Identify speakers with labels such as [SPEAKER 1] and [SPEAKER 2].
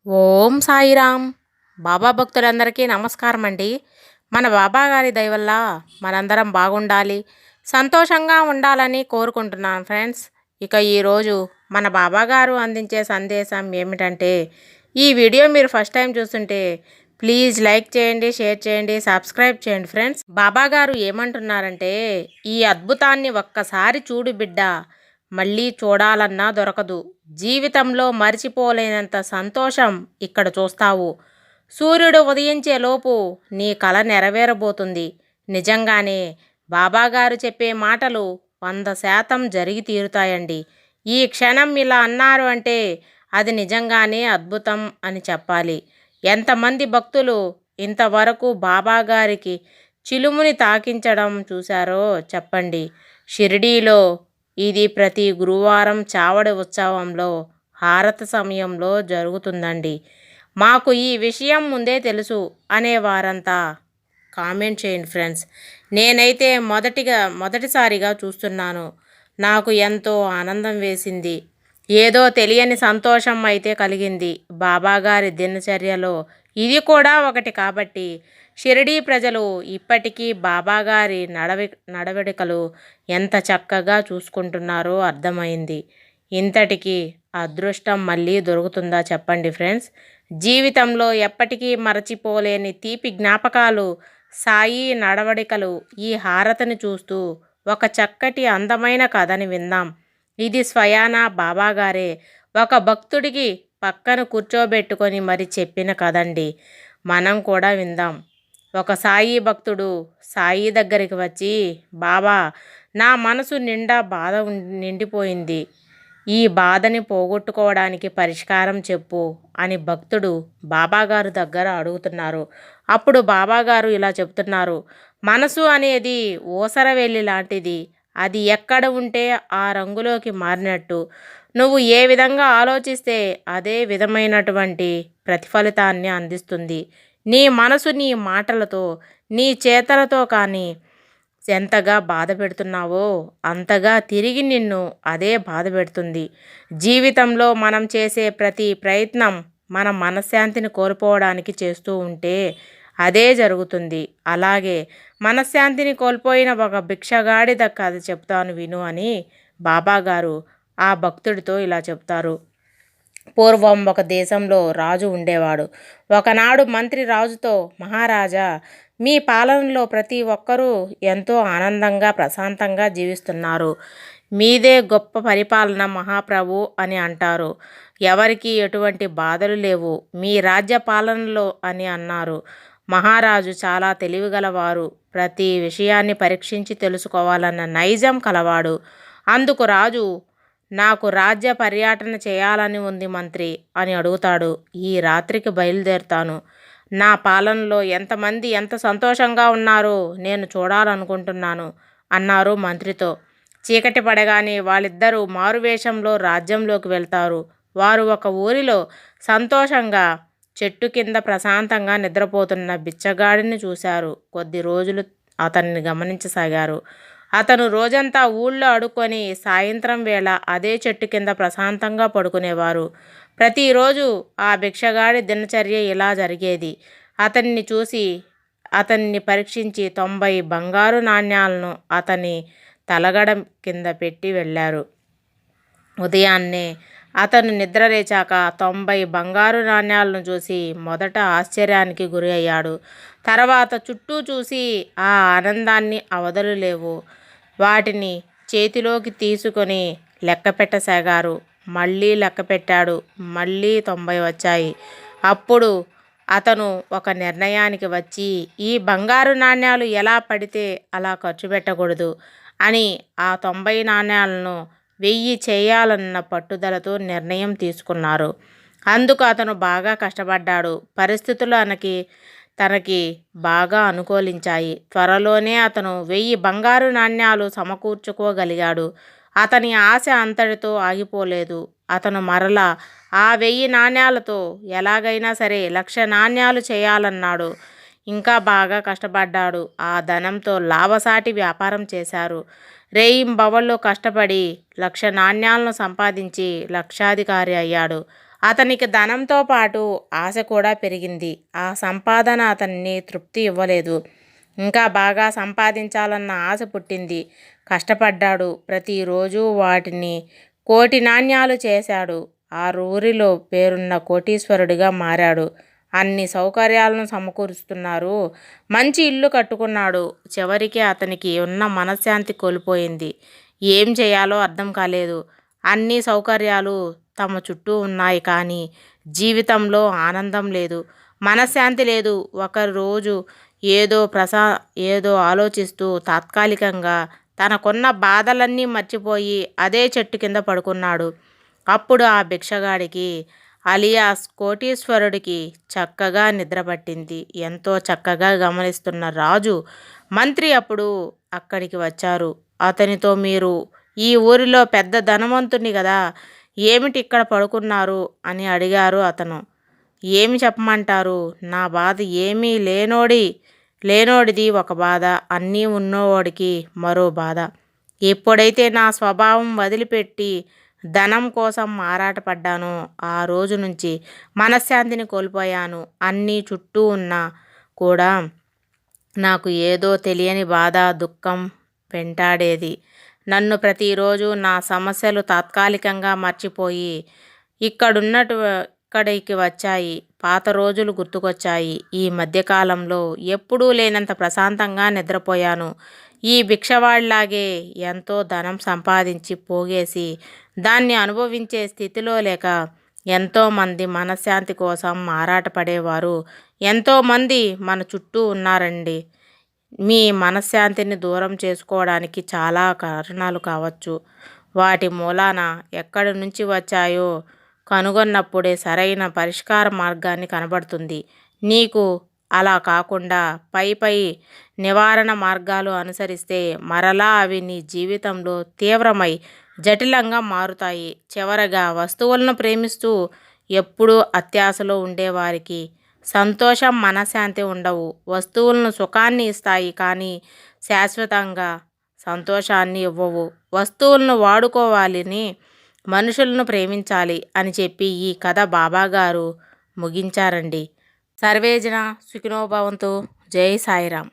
[SPEAKER 1] ఓం సాయిరామ్. బాబా భక్తులందరికీ నమస్కారం అండి. మన బాబా గారి దయ వల్ల మనందరం బాగుండాలి, సంతోషంగా ఉండాలని కోరుకుంటున్నాను ఫ్రెండ్స్. ఇక ఈరోజు మన బాబా గారు అందించే సందేశం ఏమిటంటే, ఈ వీడియో మీరు ఫస్ట్ టైం చూస్తుంటే ప్లీజ్ లైక్ చేయండి, షేర్ చేయండి, సబ్స్క్రైబ్ చేయండి ఫ్రెండ్స్. బాబా గారు ఏమంటున్నారంటే, ఈ అద్భుతాన్ని ఒక్కసారి చూడు బిడ్డ, మళ్ళీ చూడాలన్నా దొరకదు. జీవితంలో మరిచిపోలేనంత సంతోషం ఇక్కడ చూస్తావు. సూర్యుడు ఉదయించే లోపు నీ కల నెరవేరబోతుంది. నిజంగానే బాబాగారు చెప్పే మాటలు 100% జరిగి తీరుతాయండి. ఈ క్షణం ఇలా అన్నారు అంటే అది నిజంగానే అద్భుతం అని చెప్పాలి. ఎంతమంది భక్తులు ఇంతవరకు బాబాగారికి చిలుముని తాకించడం చూశారో చెప్పండి. షిరిడీలో ఇది ప్రతి గురువారం చావడి ఉత్సవంలో హారతి సమయంలో జరుగుతుందండి. మాకు ఈ విషయం ముందే తెలుసు అనేవారంతా కామెంట్ చేయండి ఫ్రెండ్స్. నేనైతే మొదటిసారిగా చూస్తున్నాను. నాకు ఎంతో ఆనందం వేసింది. ఏదో తెలియని సంతోషం అయితే కలిగింది. బాబాగారి దినచర్యలో ఇది కూడా ఒకటి కాబట్టి షిరిడీ ప్రజలు ఇప్పటికీ బాబాగారి నడవడికలు ఎంత చక్కగా చూసుకుంటున్నారో అర్థమైంది. ఇంతటికి అదృష్టం మళ్ళీ దొరుకుతుందా చెప్పండి ఫ్రెండ్స్. జీవితంలో ఎప్పటికీ మరచిపోలేని తీపి జ్ఞాపకాలు సాయి నడవడికలు. ఈ హారతిని చూస్తూ ఒక చక్కటి అందమైన కథని విందాం. ఇది స్వయానా బాబాగారే ఒక భక్తుడికి పక్కన కూర్చోబెట్టుకొని మరి చెప్పిన కదండి. మనం కూడా విందాం. ఒక సాయి భక్తుడు సాయి దగ్గరికి వచ్చి, బాబా, నా మనసు నిండా బాధ నిండిపోయింది. ఈ బాధని పోగొట్టుకోవడానికి పరిష్కారం చెప్పు అని భక్తుడు బాబాగారు దగ్గర అడుగుతున్నారు. అప్పుడు బాబాగారు ఇలా చెప్తున్నారు, మనసు అనేది ఊసరవెల్లి లాంటిది. అది ఎక్కడ ఉంటే ఆ రంగులోకి మారినట్టు. నువ్వు ఏ విధంగా ఆలోచిస్తే అదే విధమైనటువంటి ప్రతిఫలితాన్ని అందిస్తుంది. నీ మనసు నీ మాటలతో, నీ చేతలతో కానీ ఎంతగా బాధ పెడుతున్నావో అంతగా తిరిగి నిన్ను అదే బాధ పెడుతుంది. జీవితంలో మనం చేసే ప్రతి ప్రయత్నం మన మనశ్శాంతిని కోల్పోవడానికి చేస్తూ ఉంటే అదే జరుగుతుంది. అలాగే మనశ్శాంతిని కోల్పోయిన ఒక భిక్షగాడి కథ చెప్తాను విను అని బాబాగారు ఆ భక్తుడితో ఇలా చెప్తారు. పూర్వం ఒక దేశంలో రాజు ఉండేవాడు. ఒకనాడు మంత్రి రాజుతో, మహారాజా, మీ పాలనలో ప్రతి ఒక్కరూ ఎంతో ఆనందంగా ప్రశాంతంగా జీవిస్తున్నారు. మీదే గొప్ప పరిపాలన మహాప్రభు అని అంటారు. ఎవరికి ఎటువంటి బాధలు లేవు మీ రాజ్య పాలనలో అని అన్నారు. మహారాజు చాలా తెలివిగలవారు. ప్రతి విషయాన్ని పరీక్షించి తెలుసుకోవాలన్న నైజం కలవాడు. అందుకు రాజు, నాకు రాజ్య పర్యటన చేయాలని ఉంది మంత్రి అని అడుగుతాడు. ఈ రాత్రికి బయలుదేరుతాను. నా పాలనలో ఎంతమంది ఎంత సంతోషంగా ఉన్నారో నేను చూడాలనుకుంటున్నాను అన్నారు మంత్రితో. చీకటి పడగానే వాళ్ళిద్దరూ మారువేషంలో రాజ్యంలోకి వెళ్తారు. వారు ఒక ఊరిలో సంతోషంగా చెట్టు కింద ప్రశాంతంగా నిద్రపోతున్న బిచ్చగాడిని చూశారు. కొద్ది రోజులు అతన్ని గమనించసాగారు. అతను రోజంతా ఊళ్ళో అడుక్కొని సాయంత్రం వేళ అదే చెట్టు కింద ప్రశాంతంగా పడుకునేవారు. ప్రతిరోజు ఆ భిక్షగాడి దినచర్య ఇలా జరిగేది. అతన్ని చూసి అతన్ని పరీక్షించి 90 బంగారు నాణ్యాలను అతని తలగడ కింద పెట్టి వెళ్ళారు. ఉదయాన్నే అతను నిద్రలేచాక 90 బంగారు నాణ్యాలను చూసి మొదట ఆశ్చర్యానికి గురి అయ్యాడు. తర్వాత చుట్టూ చూసి ఆ ఆనందాన్ని అవధులు లేవు. వాటిని చేతిలోకి తీసుకొని లెక్క పెట్టసాగారు. మళ్ళీ లెక్క పెట్టాడు. మళ్ళీ 90 వచ్చాయి. అప్పుడు అతను ఒక నిర్ణయానికి వచ్చి, ఈ బంగారు నాణ్యాలు ఎలా పడితే అలా ఖర్చు పెట్టకూడదు అని ఆ 90 నాణ్యాలను 1000 చేయాలన్న పట్టుదలతో నిర్ణయం తీసుకున్నారు. అందుకు అతను బాగా కష్టపడ్డాడు. పరిస్థితులు తనకి బాగా అనుకూలించాయి. త్వరలోనే అతను 1000 బంగారు నాణ్యాలు సమకూర్చుకోగలిగాడు. అతని ఆశ అంతటితో ఆగిపోలేదు. అతను మరలా ఆ 1000 నాణ్యాలతో ఎలాగైనా సరే 1,00,000 నాణ్యాలు చేయాలన్నాడు. ఇంకా బాగా కష్టపడ్డాడు. ఆ ధనంతో లాభసాటి వ్యాపారం చేశారు. రేయింబవళ్ళు కష్టపడి 1,00,000 నాణ్యాలను సంపాదించి లక్షాధికారి అయ్యాడు. అతనికి ధనంతో పాటు ఆశ కూడా పెరిగింది. ఆ సంపాదన అతన్ని తృప్తి ఇవ్వలేదు. ఇంకా బాగా సంపాదించాలన్న ఆశ పుట్టింది. కష్టపడ్డాడు. ప్రతిరోజు వాటిని కోటి నాణ్యాలు చేశాడు. ఆ ఊరిలో పేరున్న కోటీశ్వరుడిగా మారాడు. అన్ని సౌకర్యాలను సమకూరుస్తున్నారు. మంచి ఇల్లు కట్టుకున్నాడు. చివరికి అతనికి ఉన్న మనశ్శాంతి కోల్పోయింది. ఏం చేయాలో అర్థం కాలేదు. అన్ని సౌకర్యాలు తమ చుట్టూ ఉన్నాయి, కానీ జీవితంలో ఆనందం లేదు, మనశ్శాంతి లేదు. ఒకరోజు ఏదో ఆలోచిస్తూ తాత్కాలికంగా తనకున్న బాధలన్నీ మర్చిపోయి అదే చెట్టు కింద పడుకున్నాడు. అప్పుడు ఆ భిక్షగాడికి అలియాస్ కోటీశ్వరుడికి చక్కగా నిద్రపట్టింది. ఎంతో చక్కగా గమనిస్తున్న రాజు, మంత్రి అప్పుడు అక్కడికి వచ్చారు. అతనితో, మీరు ఈ ఊరిలో పెద్ద ధనవంతుని కదా, ఏమిటి ఇక్కడ పడుకున్నారు అని అడిగారు. అతను, ఏమి చెప్పమంటారు, నా బాధ ఏమీ లేనోడిది ఒక బాధ, అన్నీ ఉన్నవాడికి మరో బాధ. ఎప్పుడైతే నా స్వభావం వదిలిపెట్టి ధనం కోసం ఆరాటపడ్డానో ఆ రోజు నుంచి మనశ్శాంతిని కోల్పోయాను. అన్నీ చుట్టూ ఉన్నా కూడా నాకు ఏదో తెలియని బాధ, దుఃఖం వెంటాడేది. నన్ను ప్రతిరోజు నా సమస్యలు తాత్కాలికంగా మర్చిపోయి ఇక్కడికి వచ్చాయి. పాత రోజులు గుర్తుకొచ్చాయి. ఈ మధ్యకాలంలో ఎప్పుడూ లేనంత ప్రశాంతంగా నిద్రపోయాను. ఈ భిక్షవాడిలాగే ఎంతో ధనం సంపాదించి పోగేసి దాన్ని అనుభవించే స్థితిలో లేక ఎంతోమంది మనశ్శాంతి కోసం ఆరాటపడేవారు ఎంతోమంది మన చుట్టూ ఉన్నారండి. మీ మనశ్శాంతిని దూరం చేసుకోవడానికి చాలా కారణాలు కావచ్చు. వాటి మూలాన ఎక్కడి నుంచి వచ్చాయో కనుగొన్నప్పుడే సరైన పరిష్కార మార్గాన్ని కనబడుతుంది. నీకు అలా కాకుండా పై నివారణ మార్గాలు అనుసరిస్తే మరలా అవి నీ జీవితంలో తీవ్రమై జటిలంగా మారుతాయి. చివరగా, వస్తువులను ప్రేమిస్తూ ఎప్పుడూ అత్యాశలో ఉండేవారికి సంతోషం, మనశ్శాంతి ఉండవు. వస్తువులను సుఖాన్ని ఇస్తాయి, కానీ శాశ్వతంగా సంతోషాన్ని ఇవ్వవు. వస్తువులను వాడుకోవాలని, మనుషులను ప్రేమించాలి అని చెప్పి ఈ కథ బాబాగారు ముగించారండి. సర్వేజన సుఖినో భవంతు. జై సాయిరాం.